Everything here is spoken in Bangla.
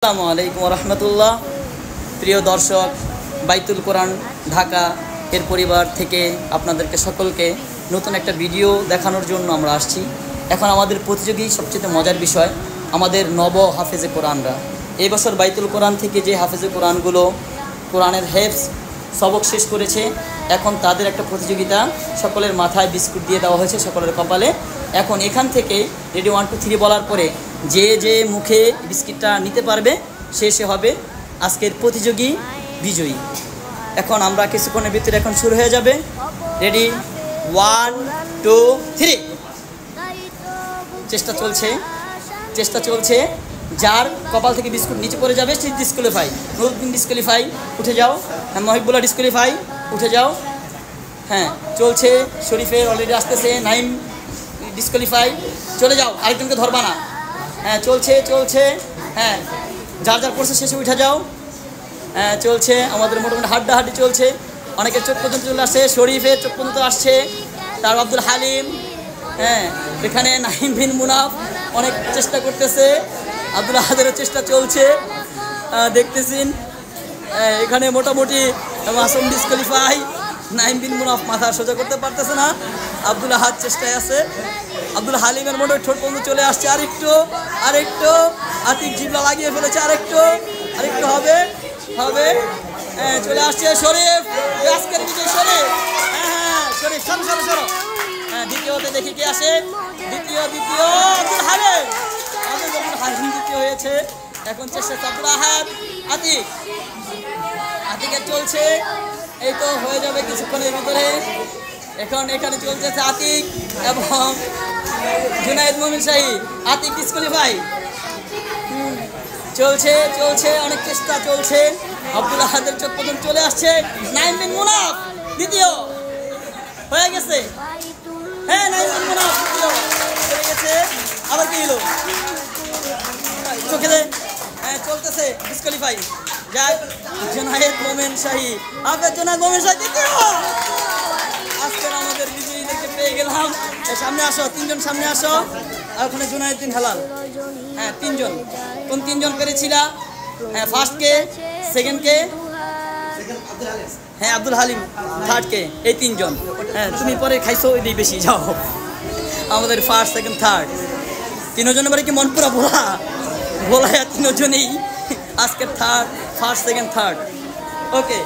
আসসালামু আলাইকুম রহমতুল্লাহ। প্রিয় দর্শক, বাইতুল কোরআন ঢাকা এর পরিবার থেকে আপনাদেরকে সকলকে নতুন একটা ভিডিও দেখানোর জন্য আমরা আসছি। এখন আমাদের প্রতিযোগী সবচেয়ে মজার বিষয় আমাদের নব হাফেজে কোরআনরা। এই বছর বাইতুল কোরআন থেকে যে হাফেজে কোরআনগুলো কোরআনের হেফজ সবক শেষ করেছে, এখন তাদের একটা প্রতিযোগিতা, সকলের মাথায় বিস্কুট দিয়ে দেওয়া হয়েছে, সকলের কপালে। এখন এখান থেকে রেডি 1 2 3 বলার পরে যে মুখে বিস্কিটটা নিতে পারবে সে হবে আজকের প্রতিযোগী বিজয়ী। এখন আমরা কিছুক্ষণের ভিতরে এখন শুরু হয়ে যাবে। রেডি 1 2 3। চেষ্টা চলছে। যার কপাল থেকে বিস্কুট নিচে পড়ে যাবে সে ডিসকোয়ালিফাই। নুরুদ্দিন ডিসকোয়ালিফাই, উঠে যাও। হ্যাঁ, মহিবুল্লাহ ডিসকোয়ালিফাই, উঠে যাও। হ্যাঁ, চলছে। শরীফের অলরেডি আসতেছে। নাইম ডিসকোয়ালিফাই, চলে যাও, আরেকজনকে ধরবা না। হ্যাঁ, চলছে। হ্যাঁ, যার পড়ছে শেষে উঠে যাও। হ্যাঁ, চলছে। আমাদের মোটামুটি হাড্ডাহাড্ডি চলছে। অনেকের চোখ পর্যন্ত চলে আসছে, শরীফের চোখ পর্যন্ত আসছে, তার আব্দুল হালিম। হ্যাঁ, এখানে নাইম বিন মুনাফ অনেক চেষ্টা করতেছে, আব্দুল আহাদেরও চেষ্টা চলছে, দেখতেছেন। এখানে মোটামুটি মাসুম ডিসকোয়ালিফাই, নাইম বিন মুনাফ মাথা সোজা করতে পারতেছে না, আব্দুল আহাদ চেষ্টায় আছে। আব্দুল হালিমের মোটামুটি ঠোঁট পর্যন্ত চলে আসছে। আরেকটু আতিক জিবলা লাগিয়ে ফেলেছে। আরেকটু হবে। চলে আসছে শরীফ, আজকের বিজয় শরীফ। হ্যাঁ, শরীফ সরো। হ্যাঁ, দ্বিতীয়তে দেখি কে আসে। দ্বিতীয় আব্দুল হালিম দ্বিতীয় হয়েছে। এখন চেষ্টা আব্দুল আহাদ, আতিকের চলছে। এই তো হয়ে যাবে কিছুক্ষণের ভিতরে। এখন এখানে চলছে আতিক এবং জুনায়েদ মোমিন শাহী। আতিক ডিসকোয়ালিফাই। চলছে, অনেক চেষ্টা চলছে। আব্দুল আহাদের চোখ পর্যন্ত চলে আসছে। নাইম বিন মুনাফ দ্বিতীয় হয়ে গেছে। হ্যাঁ, নাইম বিন মুনাফ দ্বিতীয় হয়ে গেছে। আবার কি হলো চোখে? হ্যাঁ, চলতেছে ডিসকোয়ালিফাই। যাক, জুনায়েদ মোমিন শাহী, জুনায়েদ মোমিন শাহী দ্বিতীয়। আজকে আমাদের বিজয়ীদেরকে পেয়ে গেলাম। সামনে আসো, 3 জন সামনে আসো। আর ওখানে জুনায়েদ্দিন হেলাল। হ্যাঁ, 3 জন। কোন 3 জন পেরেছিলা? হ্যাঁ, ফার্স্ট কে, সেকেন্ড কে? হ্যাঁ, আব্দুল হালিম। থার্ড কে? এই 3 জন। হ্যাঁ, তুমি পরে খাইছো, এটাই বেশি। যাও, আমাদের ফার্স্ট, সেকেন্ড, থার্ড 3 জনের পরে কি মন পুরা ভোলা 3 জনেই আজকে ফার্স্ট, সেকেন্ড, থার্ড। ওকে।